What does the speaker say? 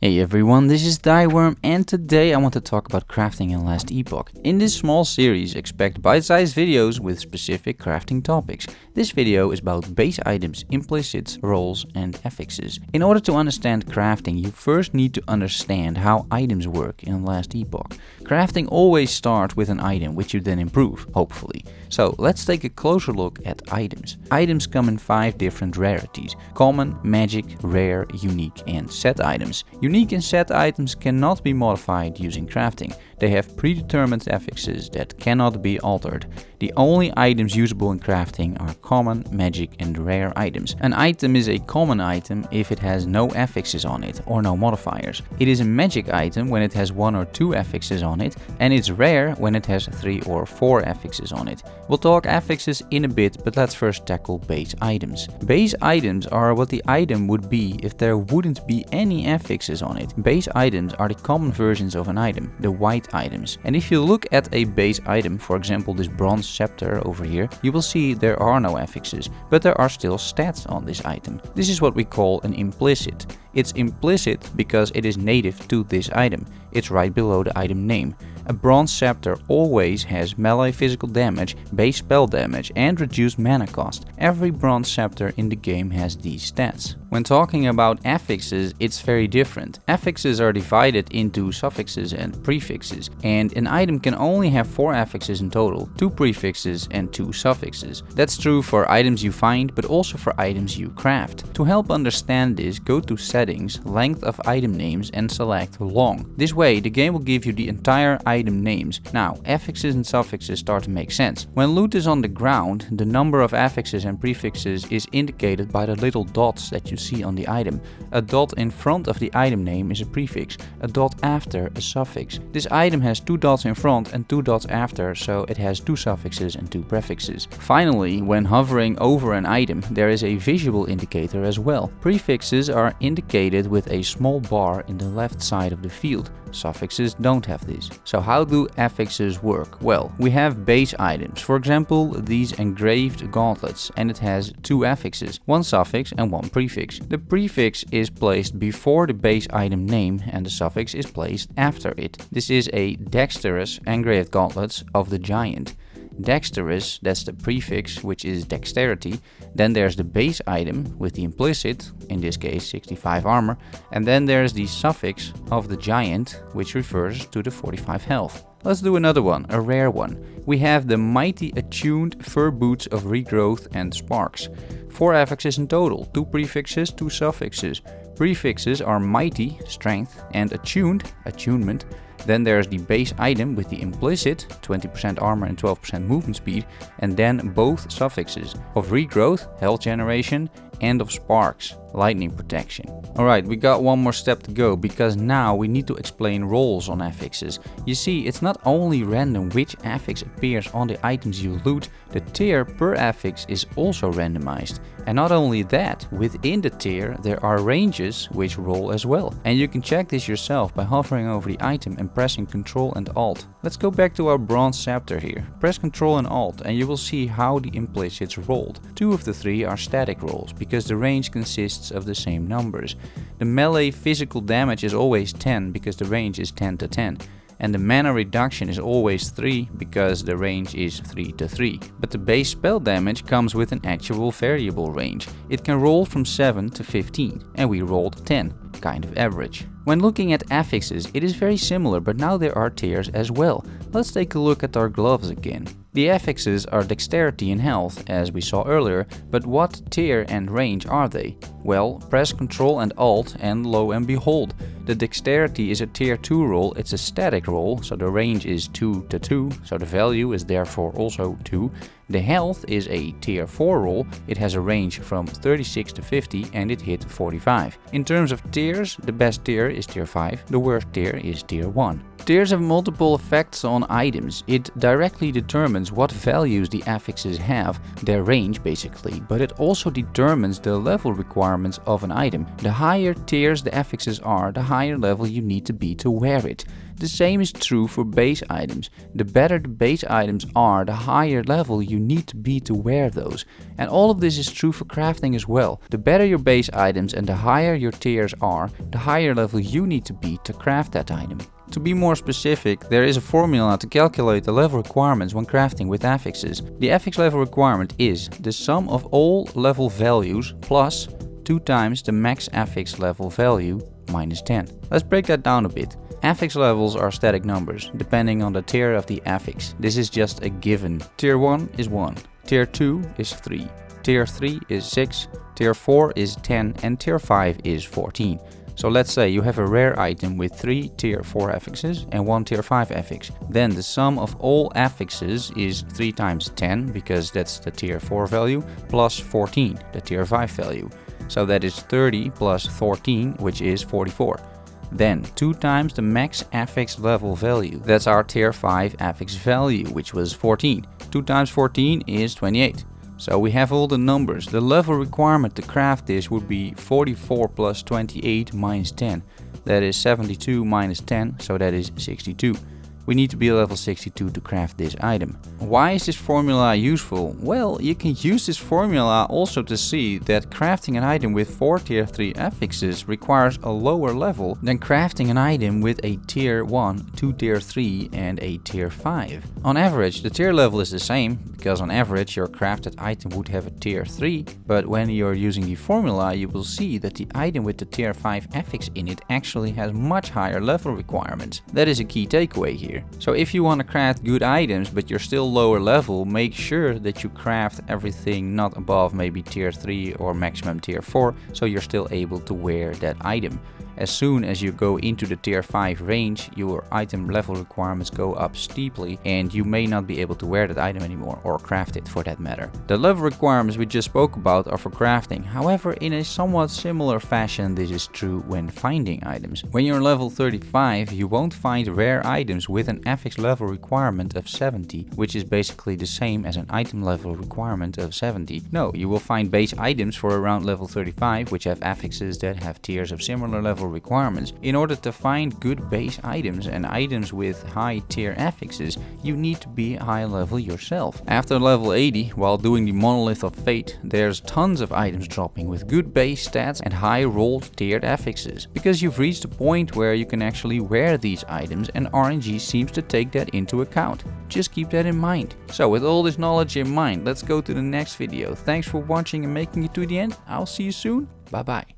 Hey everyone, this is Thyworm and today I want to talk about crafting in Last Epoch. In this small series, expect bite-sized videos with specific crafting topics. This video is about base items, implicits, roles and affixes. In order to understand crafting, you first need to understand how items work in Last Epoch. Crafting always starts with an item which you then improve, hopefully. So let's take a closer look at items. Items come in 5 different rarities: common, magic, rare, unique and set items. Unique and set items cannot be modified using crafting. They have predetermined affixes that cannot be altered. The only items usable in crafting are common, magic and rare items. An item is a common item if it has no affixes on it or no modifiers. It is a magic item when it has 1 or 2 affixes on it, and it's rare when it has 3 or 4 affixes on it. We'll talk affixes in a bit, but let's first tackle base items. Base items are what the item would be if there wouldn't be any affixes on it. Base items are the common versions of an item, the white items. And if you look at a base item, for example this bronze scepter over here, you will see there are no affixes, but there are still stats on this item. This is what we call an implicit. It's implicit because it is native to this item. It's right below the item name. A bronze scepter always has melee physical damage, base spell damage and reduced mana cost. Every bronze scepter in the game has these stats. When talking about affixes, it's very different. Affixes are divided into suffixes and prefixes, and an item can only have 4 affixes in total, 2 prefixes and 2 suffixes. That's true for items you find, but also for items you craft. To help understand this, go to Settings, Length of Item Names and select Long. This way the game will give you the entire item names. Now, affixes and suffixes start to make sense. When loot is on the ground, the number of affixes and prefixes is indicated by the little dots that you see on the item. A dot in front of the item name is a prefix, a dot after a suffix. This item has 2 dots in front and 2 dots after, so it has 2 suffixes and 2 prefixes. Finally, when hovering over an item, there is a visual indicator as well. Prefixes are indicated with a small bar in the left side of the field. Suffixes don't have this. So how do affixes work? Well, we have base items, for example these engraved gauntlets, and it has 2 affixes, 1 suffix and 1 prefix. The prefix is placed before the base item name and the suffix is placed after it. This is a dexterous engraved gauntlets of the giant. Dexterous, that's the prefix, which is dexterity. Then there's the base item with the implicit, in this case 65 armor, and then there's the suffix of the giant, which refers to the 45 health. Let's do another one, a rare one. We have the mighty attuned fur boots of regrowth and sparks. 4 affixes in total, 2 prefixes, 2 suffixes. Prefixes are mighty, strength, and attuned, attunement. Then there's the base item with the implicit, 20% armor and 12% movement speed, and then both suffixes of regrowth, health generation, and of sparks, lightning protection. Alright, we got one more step to go, because now we need to explain roles on affixes. You see, it's not only random which affix appears on the items you loot, the tier per affix is also randomized. And not only that, within the tier there are ranges which roll as well. And you can check this yourself by hovering over the item and pressing Ctrl and Alt. Let's go back to our bronze scepter here. Press Ctrl and Alt and you will see how the implicits rolled. 2 of the 3 are static rolls, because the range consists of the same numbers. The melee physical damage is always 10 because the range is 10 to 10. And the mana reduction is always 3 because the range is 3 to 3. But the base spell damage comes with an actual variable range. It can roll from 7 to 15 and we rolled 10, kind of average. When looking at affixes, it is very similar, but now there are tiers as well. Let's take a look at our gloves again. The affixes are dexterity and health, as we saw earlier, but what tier and range are they? Well, press Ctrl and Alt and lo and behold, the dexterity is a tier 2 roll, it's a static roll, so the range is 2 to 2, so the value is therefore also 2. The health is a tier 4 roll, it has a range from 36 to 50 and it hit 45. In terms of tiers, the best tier is tier 5, the worst tier is tier 1. Tiers have multiple effects on items. It directly determines what values the affixes have, their range basically, but it also determines the level requirements of an item. The higher tiers the affixes are, the higher level you need to be to wear it. The same is true for base items. The better the base items are, the higher level you need to be to wear those. And all of this is true for crafting as well. The better your base items and the higher your tiers are, the higher level you need to be to craft that item. To be more specific, there is a formula to calculate the level requirements when crafting with affixes. The affix level requirement is the sum of all level values plus 2 times the max affix level value minus 10. Let's break that down a bit. Affix levels are static numbers, depending on the tier of the affix. This is just a given. Tier 1 is 1, Tier 2 is 3, Tier 3 is 6, Tier 4 is 10, and Tier 5 is 14. So let's say you have a rare item with 3 Tier 4 affixes and 1 Tier 5 affix. Then the sum of all affixes is 3 times 10, because that's the Tier 4 value, plus 14, the Tier 5 value. So that is 30 plus 14, which is 44. Then 2 times the max affix level value. That's our Tier 5 affix value, which was 14. 2 times 14 is 28. So we have all the numbers. The level requirement to craft this would be 44 plus 28 minus 10. That is 72 minus 10, so that is 62. We need to be level 62 to craft this item. Why is this formula useful? Well, you can use this formula also to see that crafting an item with 4 Tier 3 affixes requires a lower level than crafting an item with a Tier 1, 2 Tier 3 and a Tier 5. On average, the tier level is the same, because on average your crafted item would have a Tier 3, but when you're using the formula you will see that the item with the Tier 5 affix in it actually has much higher level requirements. That is a key takeaway here. So if you want to craft good items but you're still lower level, make sure that you craft everything not above maybe Tier 3 or maximum Tier 4, so you're still able to wear that item. As soon as you go into the Tier 5 range, your item level requirements go up steeply and you may not be able to wear that item anymore, or craft it for that matter. The level requirements we just spoke about are for crafting. However, in a somewhat similar fashion this is true when finding items. When you're level 35, you won't find rare items with an affix level requirement of 70, which is basically the same as an item level requirement of 70. No, you will find base items for around level 35 which have affixes that have tiers of similar level requirements. In order to find good base items and items with high tier affixes, you need to be high level yourself. After level 80, while doing the Monolith of Fate, there's tons of items dropping with good base stats and high rolled tiered affixes, because you've reached a point where you can actually wear these items, and RNG seems to take that into account. Just keep that in mind. So with all this knowledge in mind, let's go to the next video. Thanks for watching and making it to the end. I'll see you soon. Bye bye.